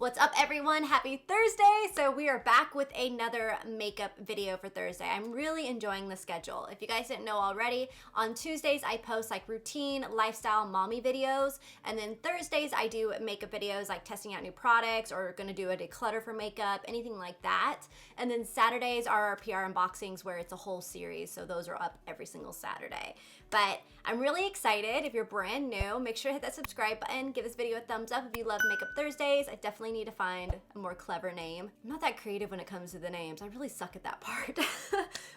What's up everyone? Happy Thursday! So we are back with another makeup video for Thursday. I'm really enjoying the schedule. If you guys didn't know already, on Tuesdays I post like routine, lifestyle, mommy videos, and then Thursdays I do makeup videos like testing out new products or gonna do a declutter for makeup, anything like that. And then Saturdays are our PR unboxings where it's a whole series, so those are up every single Saturday. But I'm really excited. If you're brand new, make sure to hit that subscribe button, give this video a thumbs up if you love Makeup Thursdays. I definitely need to find a more clever name. I'm not that creative when it comes to the names. I really suck at that part.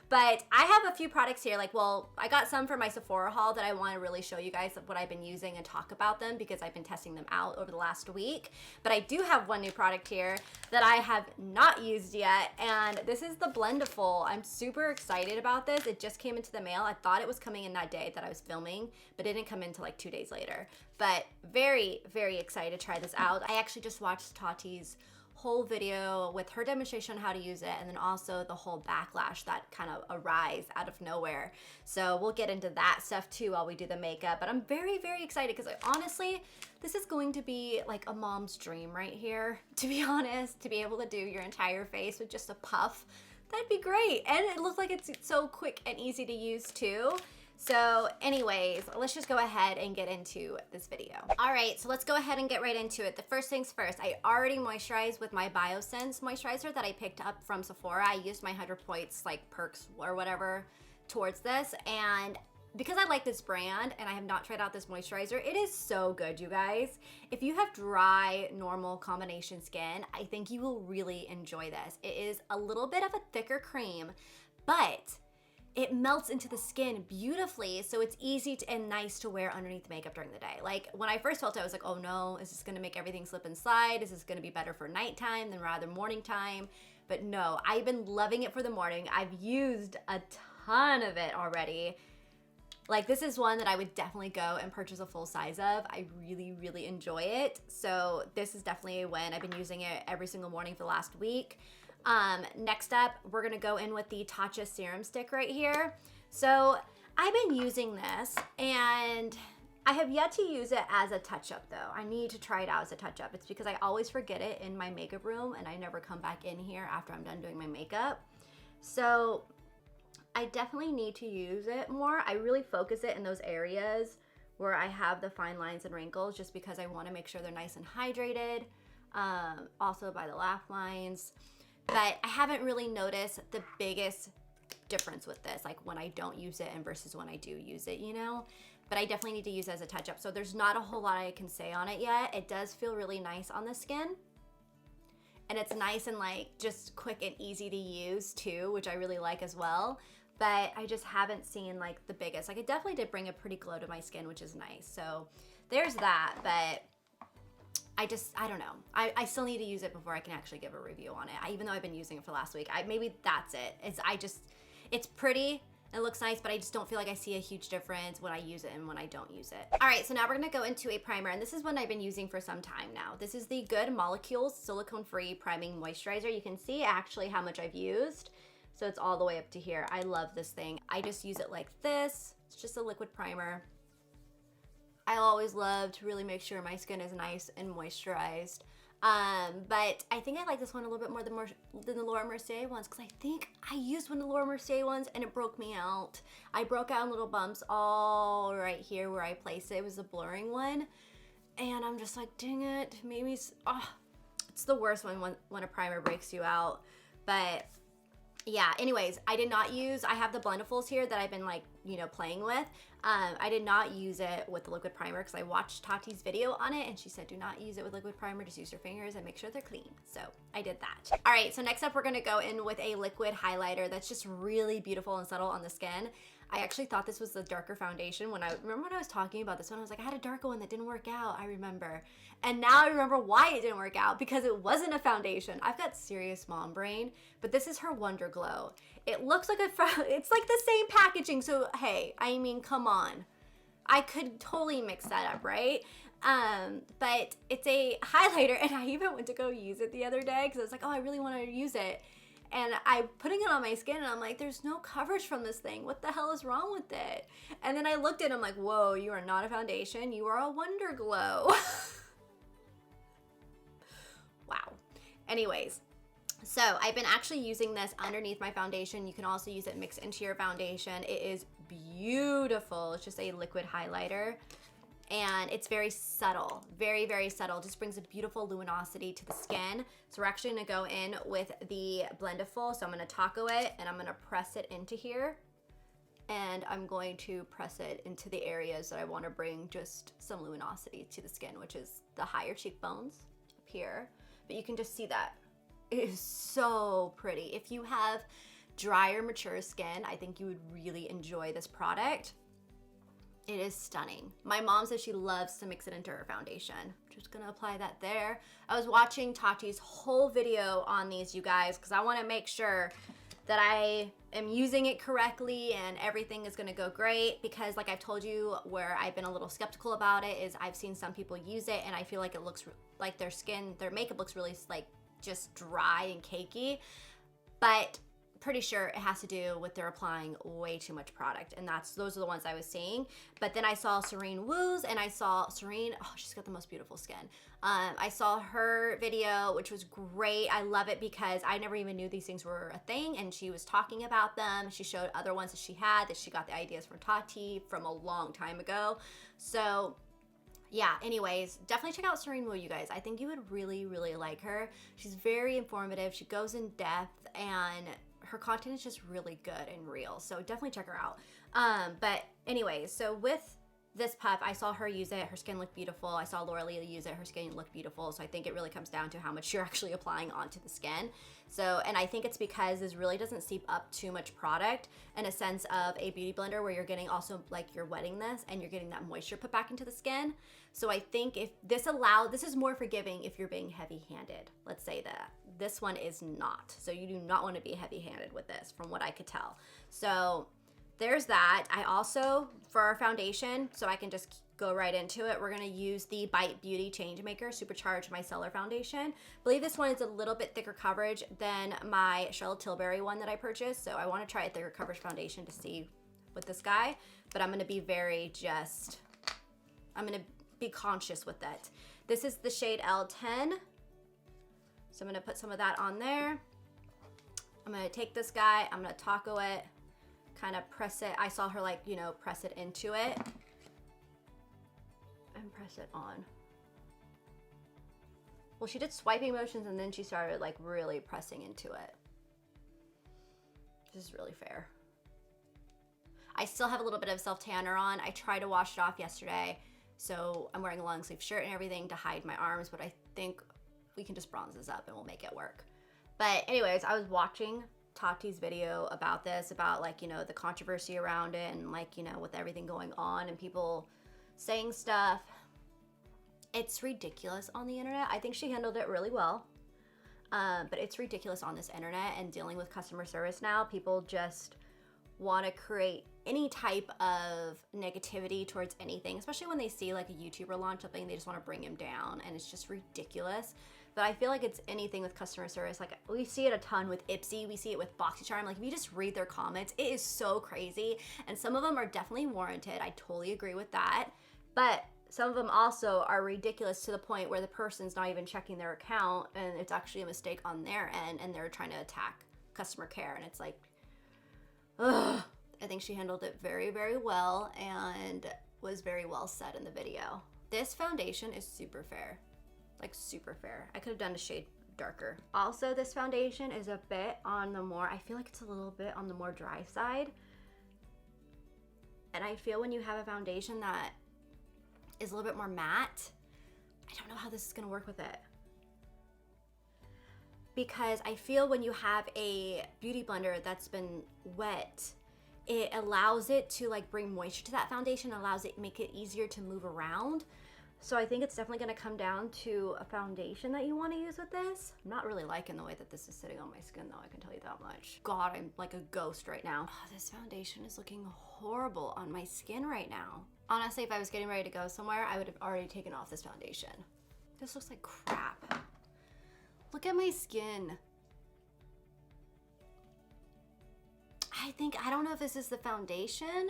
But I have a few products here. I got some for my Sephora haul that I want to really show you guys what I've been using and talk about them because I've been testing them out over the last week. But I do have one new product here that I have not used yet, and this is the Blendiful. I'm super excited about this. It just came into the mail. I thought it was coming in that day that I was filming, but it didn't come in until like 2 days later. But very, very excited to try this out. I actually just watched Tati's whole video with her demonstration on how to use it, and then also the whole backlash that kind of arise out of nowhere. So we'll get into that stuff too while we do the makeup. But I'm very, very excited because honestly, this is going to be like a mom's dream right here, to be honest, to be able to do your entire face with just a puff. That'd be great. And it looks like it's so quick and easy to use too. So anyways, let's just go ahead and get into this video. All right, so let's go ahead and get right into it. The first things first, I already moisturized with my BioSense moisturizer that I picked up from Sephora. I used my 100 points like perks or whatever towards this, and because I like this brand and I have not tried out this moisturizer, it is so good, you guys. If you have dry, normal combination skin, I think you will really enjoy this. It is a little bit of a thicker cream, but it melts into the skin beautifully, so it's easy and nice to wear underneath makeup during the day. Like when I first felt it, I was like, oh no, is this gonna make everything slip and slide? Is this gonna be better for nighttime than rather morning time? But no, I've been loving it for the morning. I've used a ton of it already. Like this is one that I would definitely go and purchase a full size of. I really, really enjoy it. So this is definitely when I've been using it every single morning for the last week. Next up, we're gonna go in with the Tatcha serum stick right here. So I've been using this and I have yet to use it as a touch-up though. I need to try it out as a touch-up. It's because I always forget it in my makeup room and I never come back in here after I'm done doing my makeup. So I definitely need to use it more. I really focus it in those areas where I have the fine lines and wrinkles just because I wanna make sure they're nice and hydrated. Also by the laugh lines. But I haven't really noticed the biggest difference with this, like when I don't use it and versus when I do use it, you know? But I definitely need to use it as a touch-up. So there's not a whole lot I can say on it yet. It does feel really nice on the skin. And it's nice and like just quick and easy to use too, which I really like as well. But I just haven't seen like the biggest. Like it definitely did bring a pretty glow to my skin, which is nice. So there's that, but I don't know. I still need to use it before I can actually give a review on it. Even though I've been using it for last week. Maybe that's it. It's pretty, it looks nice, but I just don't feel like I see a huge difference when I use it and when I don't use it. All right, so now we're gonna go into a primer, and this is one I've been using for some time now. This is the Good Molecules Silicone-Free Priming Moisturizer. You can see actually how much I've used. So it's all the way up to here. I love this thing. I just use it like this. It's just a liquid primer. I always love to really make sure my skin is nice and moisturized. But I think I like this one a little bit more than the Laura Mercier ones because I think I used one of the Laura Mercier ones and it broke me out. I broke out in little bumps all right here where I placed it. It was a blurring one. And I'm just like, dang it, maybe, it's the worst one when a primer breaks you out. But yeah, anyways, I have the Blendifuls here that I've been like, you know, playing with. I did not use it with the liquid primer because I watched Tati's video on it and she said do not use it with liquid primer, just use your fingers and make sure they're clean. So I did that. All right, so next up we're gonna go in with a liquid highlighter that's just really beautiful and subtle on the skin. I actually thought this was the darker foundation. Remember when I was talking about this one, I was like, I had a darker one that didn't work out, I remember. And now I remember why it didn't work out, because it wasn't a foundation. I've got serious mom brain, but this is her WONDERGLOW. It looks like it's like the same packaging, so hey, I mean, come on. I could totally mix that up, right? But it's a highlighter, and I even went to go use it the other day because I was like, oh, I really want to use it. And I'm putting it on my skin and I'm like, there's no coverage from this thing. What the hell is wrong with it? And then I looked at it and I'm like, whoa, you are not a foundation. You are a WONDERGLOW. Wow. anyways, so I've been actually using this underneath my foundation. You can also use it mixed into your foundation. It is beautiful. It's just a liquid highlighter. And it's very subtle, very, very subtle. Just brings a beautiful luminosity to the skin. So we're actually gonna go in with the Blendiful. So I'm gonna taco it and I'm gonna press it into here. And I'm going to press it into the areas that I wanna bring just some luminosity to the skin, which is the higher cheekbones up here. But you can just see that. It is so pretty. If you have drier, mature skin, I think you would really enjoy this product. It is stunning. My mom says she loves to mix it into her foundation. Just gonna apply that there. I was watching Tati's whole video on these, you guys, because I wanna make sure that I am using it correctly and everything is gonna go great, because like I've told you, where I've been a little skeptical about it is I've seen some people use it and I feel like it looks like their skin, their makeup looks really like just dry and cakey, but pretty sure it has to do with they're applying way too much product, and those are the ones I was seeing. But then I saw Serene Wu's, and I saw Serene, oh, she's got the most beautiful skin. I saw her video, which was great. I love it because I never even knew these things were a thing, and she was talking about them. She showed other ones that she had, that she got the ideas from Tati from a long time ago. So yeah, anyways, definitely check out Serene Wu, you guys. I think you would really, really like her. She's very informative. She goes in depth, and her content is just really good and real. So definitely check her out. But anyways, so with this puff, I saw her use it. Her skin looked beautiful. I saw Laura Lee use it. Her skin looked beautiful. So I think it really comes down to how much you're actually applying onto the skin. So, and I think it's because this really doesn't seep up too much product, in a sense of a beauty blender where you're getting also like you're wetting this and you're getting that moisture put back into the skin. So I think if this is more forgiving if you're being heavy-handed. Let's say that. This one is not. So you do not want to be heavy-handed with this, from what I could tell. So there's that. I also, for our foundation, so I can just go right into it, we're gonna use the Bite Beauty Changemaker Supercharged Micellar Foundation. I believe this one is a little bit thicker coverage than my Charlotte Tilbury one that I purchased, so I wanna try a thicker coverage foundation to see with this guy, but I'm gonna be I'm gonna be conscious with it. This is the shade L10, so I'm gonna put some of that on there. I'm gonna take this guy, I'm gonna taco it, kind of press it. I saw her like, you know, press it into it and press it on. Well, she did swiping motions and then she started like really pressing into it. This is really fair. I still have a little bit of self-tanner on. I tried to wash it off yesterday, so I'm wearing a long sleeve shirt and everything to hide my arms, but I think we can just bronze this up and we'll make it work. But anyways, I was watching Tati's video about this, about like, you know, the controversy around it and like, you know, with everything going on and people saying stuff. It's ridiculous on the internet. I think she handled it really well. But it's ridiculous on this internet and dealing with customer service now. People just want to create any type of negativity towards anything, especially when they see like a YouTuber launch something, they just want to bring him down, and it's just ridiculous. But I feel like it's anything with customer service. Like we see it a ton with Ipsy, we see it with BoxyCharm. Like if you just read their comments, it is so crazy. And some of them are definitely warranted. I totally agree with that. But some of them also are ridiculous to the point where the person's not even checking their account and it's actually a mistake on their end and they're trying to attack customer care. And it's like, ugh. I think she handled it very, very well and was very well said in the video. This foundation is super fair, like super fair. I could have done a shade darker. Also, this foundation is a bit on the more, I feel like it's a little bit on the more dry side. And I feel when you have a foundation that is a little bit more matte, I don't know how this is gonna work with it. Because I feel when you have a beauty blender that's been wet, it allows it to like bring moisture to that foundation, allows it, make it easier to move around. So I think it's definitely gonna come down to a foundation that you wanna use with this. I'm not really liking the way that this is sitting on my skin though, I can tell you that much. God, I'm like a ghost right now. Oh, this foundation is looking horrible on my skin right now. Honestly, if I was getting ready to go somewhere, I would have already taken off this foundation. This looks like crap. Look at my skin. I don't know if this is the foundation.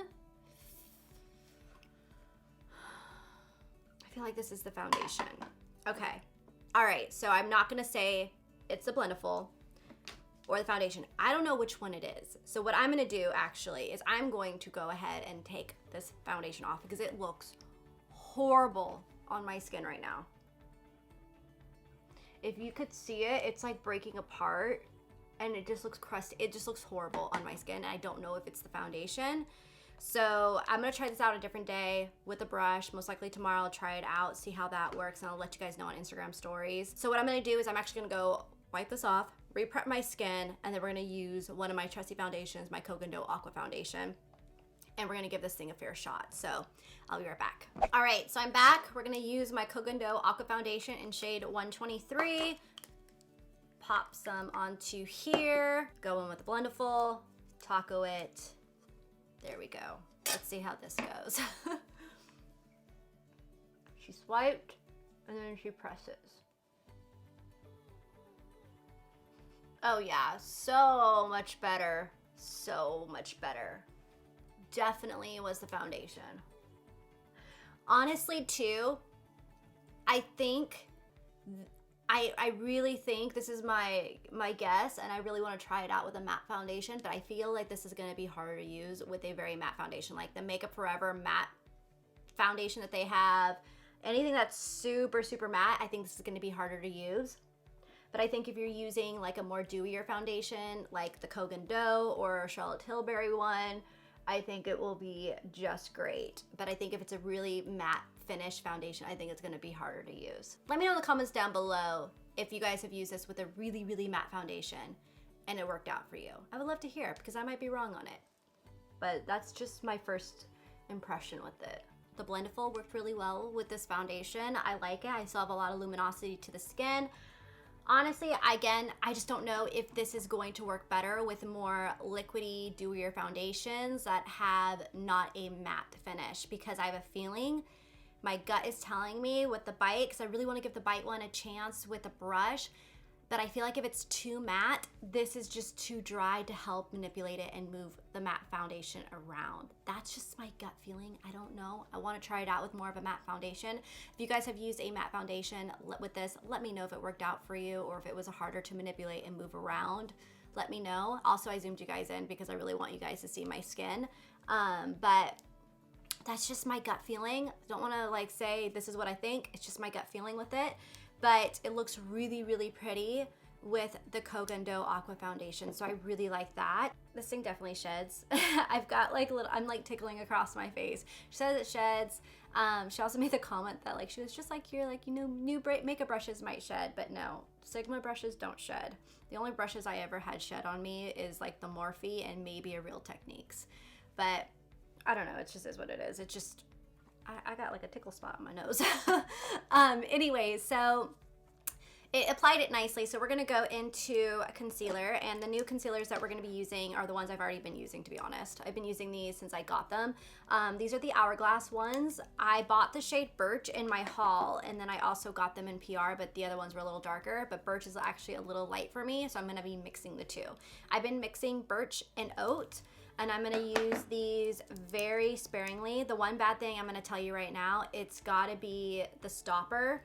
I feel like this is the foundation. Okay. All right, so I'm not gonna say it's the Blendiful or the foundation. I don't know which one it is. So what I'm gonna do actually is I'm going to go ahead and take this foundation off because it looks horrible on my skin right now. If you could see it, it's like breaking apart and it just looks crusty. It just looks horrible on my skin. I don't know if it's the foundation. So I'm gonna try this out a different day with a brush. Most likely tomorrow I'll try it out, see how that works, and I'll let you guys know on Instagram stories. So what I'm gonna do is I'm actually gonna go wipe this off, re-prep my skin, and then we're gonna use one of my trusty foundations, my Cocoa Dough Aqua Foundation, and we're gonna give this thing a fair shot. So I'll be right back. All right, so I'm back. We're gonna use my Cocoa Dough Aqua Foundation in shade 123. Pop some onto here, go in with the Blendiful, taco it. There we go. Let's see how this goes. She swiped and then she presses. Oh yeah, so much better. So much better. Definitely was the foundation. Honestly too, I think, I really think, this is my guess, and I really want to try it out with a matte foundation, but I feel like this is going to be harder to use with a very matte foundation, like the Makeup Forever matte foundation that they have. Anything that's super, super matte, I think this is going to be harder to use. But I think if you're using like a more dewier foundation, like the Kogan Dough or Charlotte Tilbury one, I think it will be just great. But I think if it's a really matte finish foundation, I think it's gonna be harder to use. Let me know in the comments down below if you guys have used this with a really, really matte foundation and it worked out for you. I would love to hear it because I might be wrong on it. But that's just my first impression with it. The Blendiful worked really well with this foundation. I like it. I still have a lot of luminosity to the skin. Honestly, again, I just don't know if this is going to work better with more liquidy, dewier foundations that have not a matte finish, because I have a feeling, my gut is telling me with the Bite, because I really want to give the Bite one a chance with a brush, but I feel like if it's too matte, this is just too dry to help manipulate it and move the matte foundation around. That's just my gut feeling. I don't know. I want to try it out with more of a matte foundation. If you guys have used a matte foundation with this, let me know if it worked out for you or if it was harder to manipulate and move around. Let me know. Also, I zoomed you guys in because I really want you guys to see my skin. But that's just my gut feeling. I don't want to like say this is what I think. It's just my gut feeling with it. But it looks really, really pretty with the Kogan Dough Aqua Foundation, so I really like that. This thing definitely sheds. I've got like little, I'm like tickling across my face. She says it sheds. She also made the comment that like she was just like, you're like, you know, new makeup brushes might shed, but no, Sigma brushes don't shed. The only brushes I ever had shed on me is like the Morphe and maybe a Real Techniques. But I don't know, it just is what it is. It just, I got like a tickle spot on my nose. Anyways, so it applied it nicely. So we're gonna go into a concealer, and the new concealers that we're gonna be using are the ones I've already been using, to be honest. I've been using these since I got them. These are the Hourglass ones. I bought the shade Birch in my haul, and then I also got them in PR, but the other ones were a little darker, but Birch is actually a little light for me, so I'm gonna be mixing the two. I've been mixing Birch and Oat, and I'm gonna use these very sparingly. The one bad thing I'm gonna tell you right now, it's gotta be the stopper,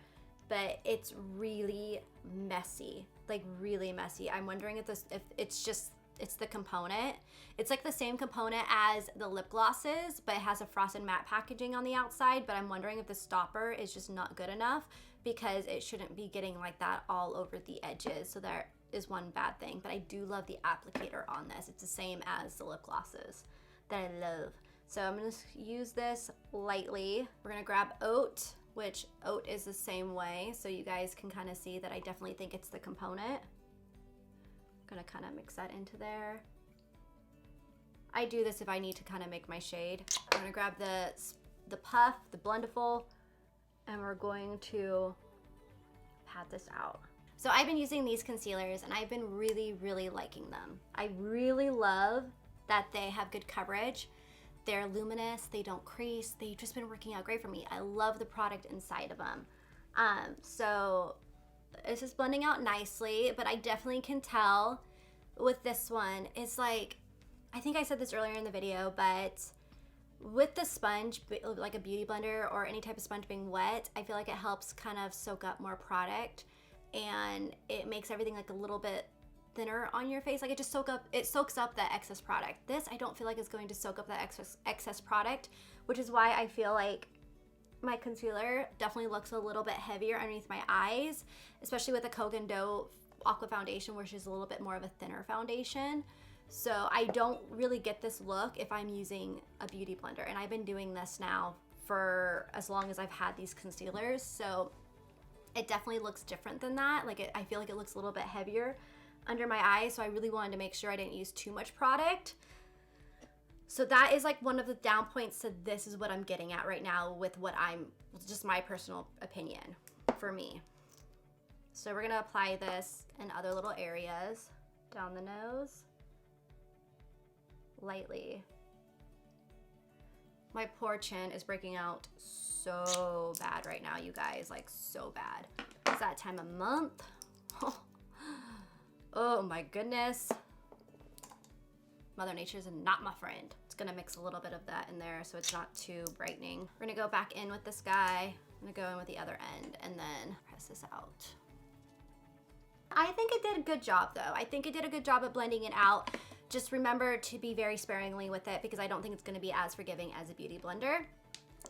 but it's really messy, like really messy. I'm wondering if it's the component. It's like the same component as the lip glosses, but it has a frosted matte packaging on the outside, but I'm wondering if the stopper is just not good enough, because it shouldn't be getting like that all over the edges. So there is one bad thing, but I do love the applicator on this. It's the same as the lip glosses that I love. So I'm gonna use this lightly. We're gonna grab Oat, which Oat is the same way, so you guys can kind of see that I definitely think it's the component. I'm gonna kind of mix that into there. I do this if I need to kind of make my shade. I'm gonna grab the Puff, the Blendiful, and we're going to pat this out. So I've been using these concealers and I've been really, really liking them. I really love that they have good coverage. They're luminous, they don't crease, they've just been working out great for me. I love the product inside of them. So this is blending out nicely, but I definitely can tell with this one, it's like, I think I said this earlier in the video, but with the sponge, like a beauty blender or any type of sponge being wet, I feel like it helps kind of soak up more product and it makes everything like a little bit thinner on your face. Like it soaks up that excess product. This I don't feel like is going to soak up that excess product, which is why I feel like my concealer definitely looks a little bit heavier underneath my eyes, especially with the Kogan Dough Aqua Foundation, which is a little bit more of a thinner foundation. So I don't really get this look if I'm using a beauty blender, and I've been doing this now for as long as I've had these concealers, so it definitely looks different than that. Like I feel like it looks a little bit heavier under my eyes, so I really wanted to make sure I didn't use too much product. So that is like one of the down points to this is what I'm getting at right now with what just my personal opinion for me. So we're gonna apply this in other little areas, down the nose, lightly. My poor chin is breaking out so bad right now, you guys, like so bad. It's that time of month. Oh my goodness. Mother Nature's not my friend. It's gonna mix a little bit of that in there so it's not too brightening. We're gonna go back in with this guy. I'm gonna go in with the other end and then press this out. I think it did a good job though. I think it did a good job at blending it out. Just remember to be very sparingly with it because I don't think it's gonna be as forgiving as a beauty blender.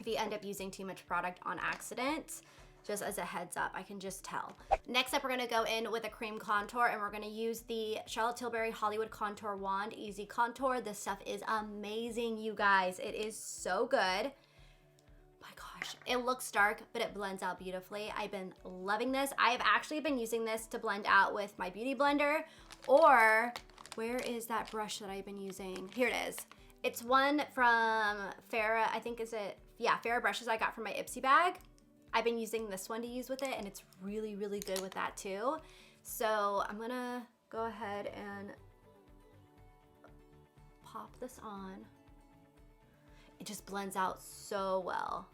If you end up using too much product on accident, just as a heads up, I can just tell. Next up, we're gonna go in with a cream contour and we're gonna use the Charlotte Tilbury Hollywood Contour Wand Easy Contour. This stuff is amazing, you guys. It is so good. My gosh, it looks dark, but it blends out beautifully. I've been loving this. I have actually been using this to blend out with my beauty blender, or where is that brush that I've been using? Here it is. It's one from Farrah, I think Farrah brushes I got from my Ipsy bag. I've been using this one to use with it, and it's really, really good with that too. So I'm gonna go ahead and pop this on. It just blends out so well.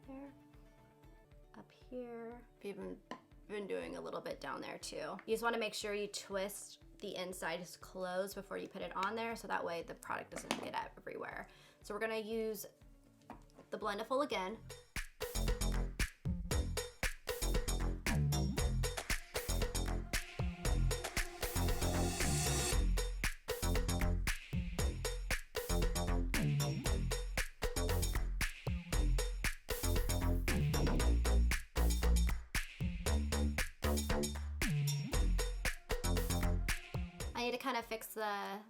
There, up here. I've even been doing a little bit down there too. You just wanna make sure you twist the inside is closed before you put it on there, so that way the product doesn't get everywhere. So we're gonna use the Blendiful again. I need to kind of fix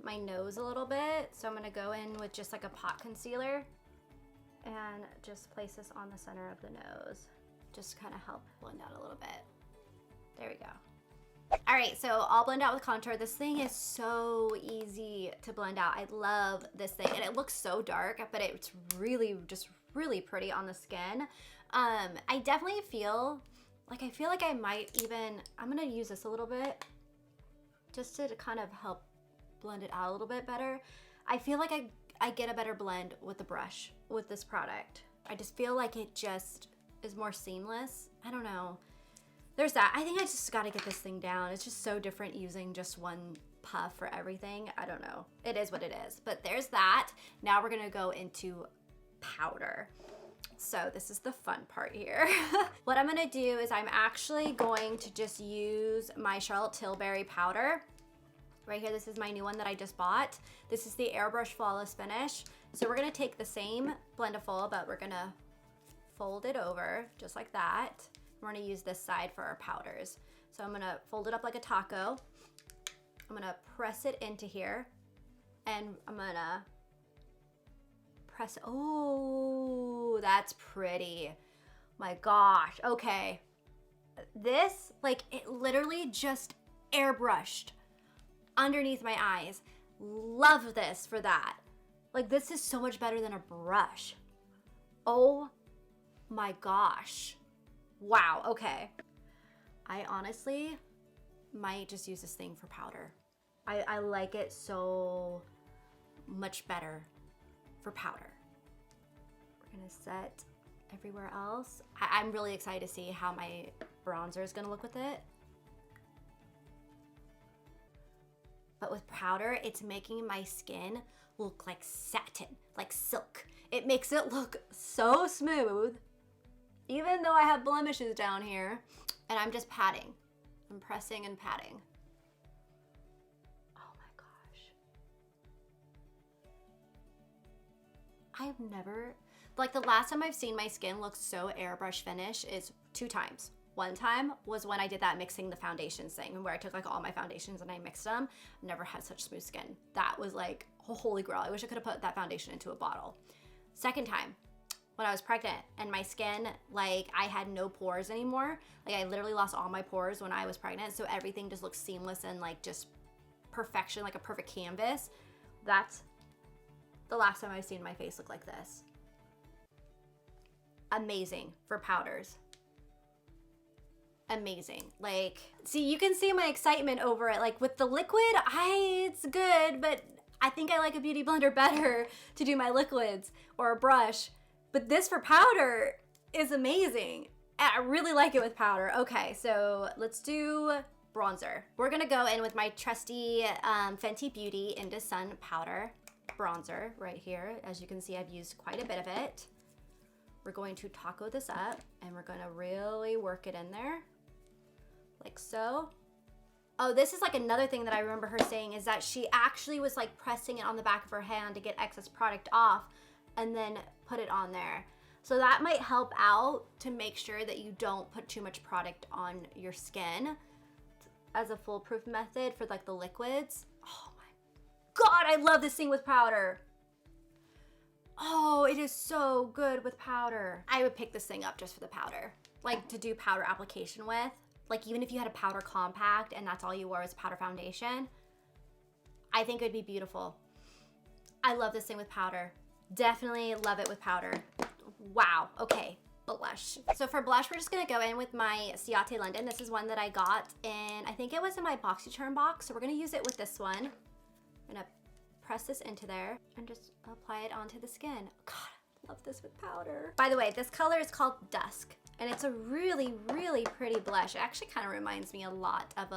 my nose a little bit, so I'm gonna go in with just like a pot concealer and just place this on the center of the nose. Just kind of help blend out a little bit. There we go. All right, so I'll blend out with contour. This thing is so easy to blend out. I love this thing, and it looks so dark, but it's really, just really pretty on the skin. I definitely feel like I might even, I'm gonna use this a little bit just to kind of help blend it out a little bit better. I feel like I get a better blend with the brush with this product. I just feel like it just is more seamless. I don't know. There's that. I think I just gotta get this thing down. It's just so different using just one puff for everything. I don't know. It is what it is. But there's that. Now we're gonna go into powder. So this is the fun part here. What I'm gonna do is I'm actually going to just use my Charlotte Tilbury powder. Right here, this is my new one that I just bought. This is the Airbrush Flawless Finish. So we're gonna take the same Blendiful, but we're gonna fold it over just like that. We're gonna use this side for our powders. So I'm gonna fold it up like a taco. I'm gonna press it into here, and I'm gonna press, oh, that's pretty. My gosh, okay. This, like, it literally just airbrushed underneath my eyes. Love this for that. Like, this is so much better than a brush. Oh my gosh. Wow, okay. I honestly might just use this thing for powder. I like it so much better for powder. We're gonna set everywhere else. I'm really excited to see how my bronzer is gonna look with it. But with powder, it's making my skin look like satin, like silk. It makes it look so smooth, even though I have blemishes down here. And I'm just patting. I'm pressing and patting. Oh my gosh. I've never, like the last time I've seen my skin look so airbrush finish is 2 times. One time was when I did that mixing the foundations thing where I took like all my foundations and I mixed them. Never had such smooth skin. That was like, oh, holy grail. I wish I could have put that foundation into a bottle. Second time, when I was pregnant and my skin, like I had no pores anymore. Like I literally lost all my pores when I was pregnant. So everything just looked seamless and like just perfection, like a perfect canvas. That's the last time I've seen my face look like this. Amazing for powders. Amazing. Like, see, you can see my excitement over it. Like with the liquid, it's good, but I think I like a beauty blender better to do my liquids or a brush. But this for powder is amazing. I really like it with powder. Okay, so let's do bronzer. We're gonna go in with my trusty Fenty Beauty Into Sun powder bronzer right here. As you can see, I've used quite a bit of it. We're going to taco this up and we're gonna really work it in there, like so. Oh, this is like another thing that I remember her saying is that she actually was like pressing it on the back of her hand to get excess product off and then put it on there. So that might help out to make sure that you don't put too much product on your skin as a foolproof method for like the liquids. Oh my God, I love this thing with powder. Oh, it is so good with powder. I would pick this thing up just for the powder, like to do powder application with. Like even if you had a powder compact and that's all you wore was powder foundation, I think it would be beautiful. I love this thing with powder. Definitely love it with powder. Wow, okay, blush. So for blush, we're just gonna go in with my Ciate London. This is one that I got in, I think it was in my BoxyCharm box, so we're gonna use it with this one. I'm gonna press this into there and just apply it onto the skin. God, I love this with powder. By the way, this color is called Dusk, and it's a really, really pretty blush. It actually kind of reminds me a lot of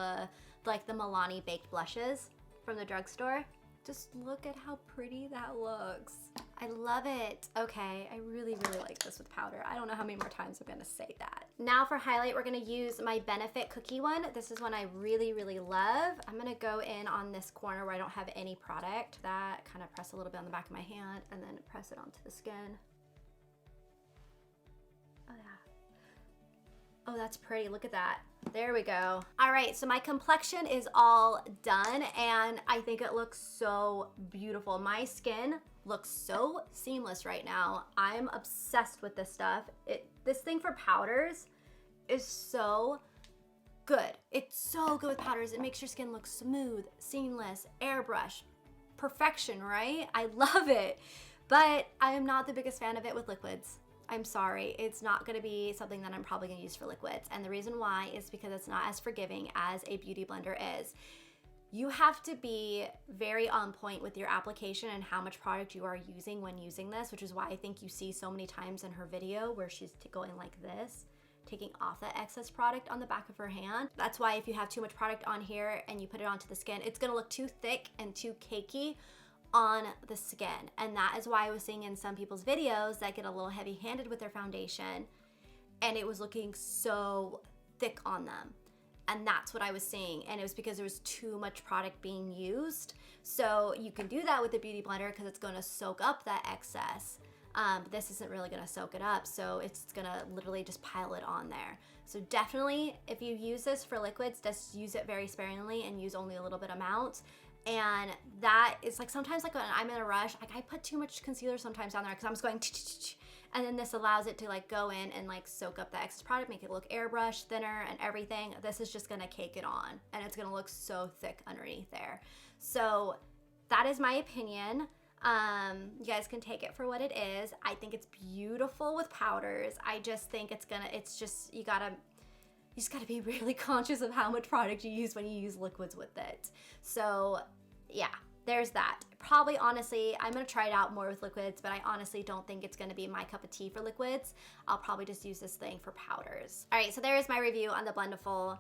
like the Milani baked blushes from the drugstore. Just look at how pretty that looks. I love it. Okay, I really, really like this with powder. I don't know how many more times I'm gonna say that. Now for highlight, we're gonna use my Benefit Cookie one. This is one I really, really love. I'm gonna go in on this corner where I don't have any product. That kind of press a little bit on the back of my hand and then press it onto the skin. Oh yeah. Oh, that's pretty, look at that. There we go. All right, so my complexion is all done and I think it looks so beautiful. My skin looks so seamless right now. I'm obsessed with this stuff. This thing for powders is so good. It's so good with powders. It makes your skin look smooth, seamless, airbrush, perfection, right? I love it, but I am not the biggest fan of it with liquids. I'm sorry, it's not gonna be something that I'm probably gonna use for liquids. And the reason why is because it's not as forgiving as a beauty blender is. You have to be very on point with your application and how much product you are using when using this, which is why I think you see so many times in her video where she's going like this, taking off that excess product on the back of her hand. That's why if you have too much product on here and you put it onto the skin, it's gonna look too thick and too cakey on the skin. And that is why I was seeing in some people's videos that get a little heavy-handed with their foundation and it was looking so thick on them. And that's what I was seeing. And it was because there was too much product being used. So you can do that with the beauty blender because it's gonna soak up that excess. But this isn't really gonna soak it up. So it's gonna literally just pile it on there. So definitely, if you use this for liquids, just use it very sparingly and use only a little bit amount. And that is like sometimes like when I'm in a rush, like I put too much concealer sometimes down there because I'm just going and then this allows it to like go in and like soak up the excess product, make it look airbrush, thinner and everything. This is just gonna cake it on and it's gonna look so thick underneath there. So that is my opinion. You guys can take it for what it is. I think it's beautiful with powders. I just think it's just, you just gotta be really conscious of how much product you use when you use liquids with it. So yeah, there's that. Probably, honestly, I'm gonna try it out more with liquids, but I honestly don't think it's gonna be my cup of tea for liquids. I'll probably just use this thing for powders. All right, so there is my review on the Blendiful.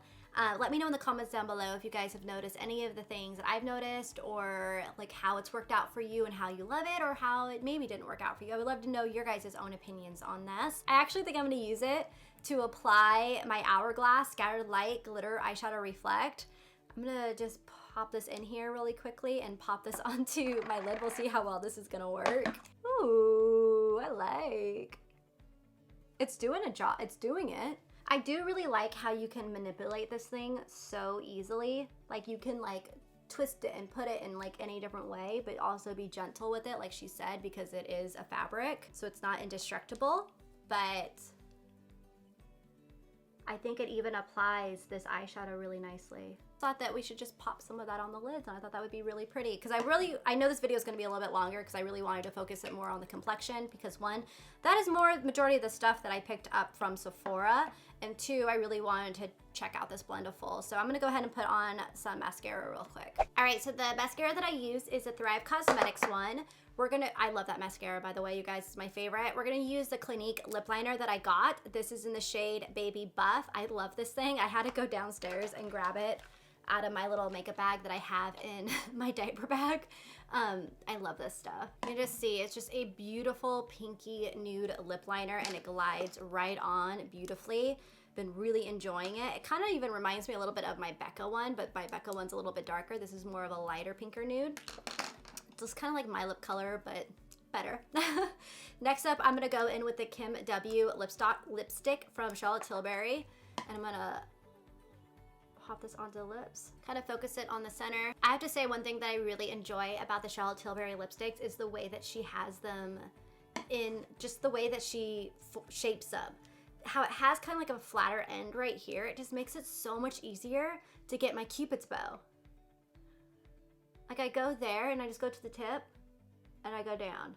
Let me know in the comments down below if you guys have noticed any of the things that I've noticed, or like how it's worked out for you and how you love it, or how it maybe didn't work out for you. I would love to know your guys' own opinions on this. I actually think I'm gonna use it to apply my Hourglass Scattered Light Glitter Eyeshadow Reflect. I'm gonna just pop this in here really quickly and pop this onto my lid. We'll see how well this is gonna work. Ooh, I like. It's doing a job, it's doing it. I do really like how you can manipulate this thing so easily. Like you can like twist it and put it in like any different way, but also be gentle with it, like she said, because it is a fabric, so it's not indestructible. But I think it even applies this eyeshadow really nicely. Thought that we should just pop some of that on the lids, and I thought that would be really pretty, because I know this video is going to be a little bit longer because I really wanted to focus it more on the complexion, because one, that is more majority of the stuff that I picked up from Sephora, and two, I really wanted to check out this Blendiful. So I'm going to go ahead and put on some mascara real quick. All right, so the mascara that I use is the Thrive Cosmetics one. I love that mascara, by the way, you guys, it's my favorite. We're gonna use the Clinique lip liner that I got. This is in the shade Baby Buff. I love this thing. I had to go downstairs and grab it out of my little makeup bag that I have in my diaper bag. I love this stuff. You can just see, it's just a beautiful pinky nude lip liner, and it glides right on beautifully. Been really enjoying it. It kind of even reminds me a little bit of my Becca one, but my Becca one's a little bit darker. This is more of a lighter pinker nude. It's kind of like my lip color, but better. Next up, I'm gonna go in with the Kim W lipstick from Charlotte Tilbury, and I'm gonna pop this onto the lips. Kind of focus it on the center. I have to say, one thing that I really enjoy about the Charlotte Tilbury lipsticks is the way that she has them in, just the way that she shapes them. How it has kind of like a flatter end right here. It just makes it so much easier to get my Cupid's bow. Like I go there and I just go to the tip and I go down.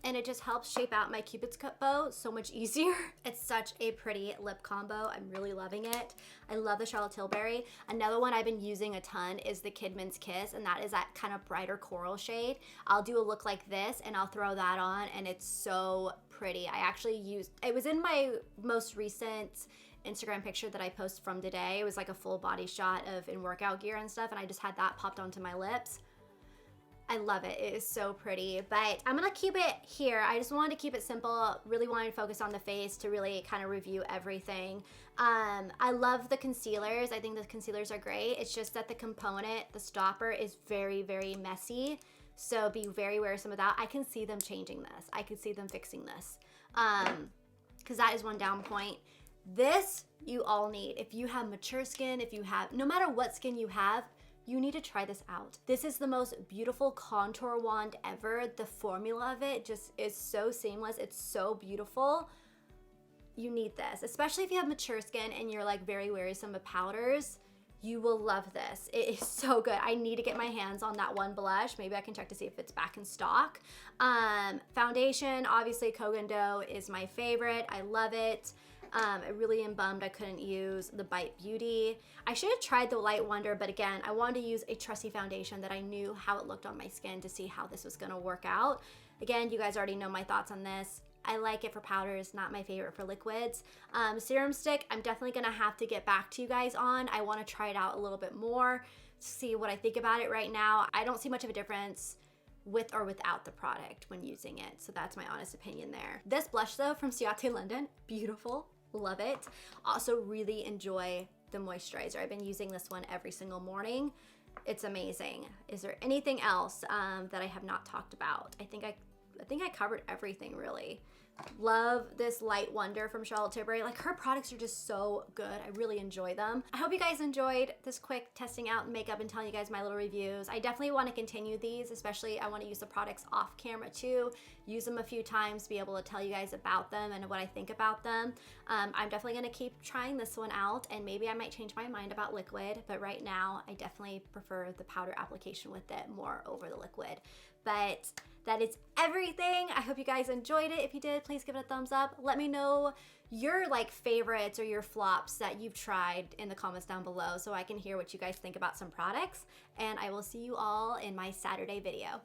And it just helps shape out my Cupid's bow so much easier. It's such a pretty lip combo. I'm really loving it. I love the Charlotte Tilbury. Another one I've been using a ton is the Kidman's Kiss, and that is that kind of brighter coral shade. I'll do a look like this and I'll throw that on, and it's so pretty. I actually used, it was in my most recent Instagram picture that I posted from today. It was like a full body shot of in workout gear and stuff, and I just had that popped onto my lips. I love it. It is so pretty, but I'm gonna keep it here. I just wanted to keep it simple. Really wanted to focus on the face to really kind of review everything. I love the concealers. I think the concealers are great. It's just that the component, the stopper, is very, very messy. So be very aware of some of that. I can see them changing this. I can see them fixing this. Because that is one down point. This you all need. If you have mature skin, if you have, no matter what skin you have, you need to try this out. This is the most beautiful contour wand ever. The formula of it just is so seamless. It's so beautiful. You need this, especially if you have mature skin and you're like very wearisome of powders. You will love this. It is so good. I need to get my hands on that one blush. Maybe I can check to see if it's back in stock. Foundation, obviously Kogan Dough is my favorite. I love it. I really am bummed I couldn't use the Bite Beauty. I should have tried the Light Wonder, but again, I wanted to use a trusty foundation that I knew how it looked on my skin to see how this was gonna work out. Again, you guys already know my thoughts on this. I like it for powders, not my favorite for liquids. Serum stick, I'm definitely gonna have to get back to you guys on. I wanna try it out a little bit more, see what I think about it right now. I don't see much of a difference with or without the product when using it, so that's my honest opinion there. This blush though from Ciate London, beautiful. Love it. Also really enjoy the moisturizer. I've been using this one every single morning. It's amazing. Is there anything else that I have not talked about? I think I covered everything really. Love this Light Wonder from Charlotte Tilbury. Like, her products are just so good. I really enjoy them. I hope you guys enjoyed this quick testing out makeup and telling you guys my little reviews. I definitely want to continue these, especially I want to use the products off camera too. Use them a few times, be able to tell you guys about them and what I think about them. I'm definitely going to keep trying this one out, and maybe I might change my mind about liquid, but right now I definitely prefer the powder application with it more over the liquid. But that is everything. I hope you guys enjoyed it. If you did, please give it a thumbs up. Let me know your like favorites or your flops that you've tried in the comments down below so I can hear what you guys think about some products. And I will see you all in my Saturday video.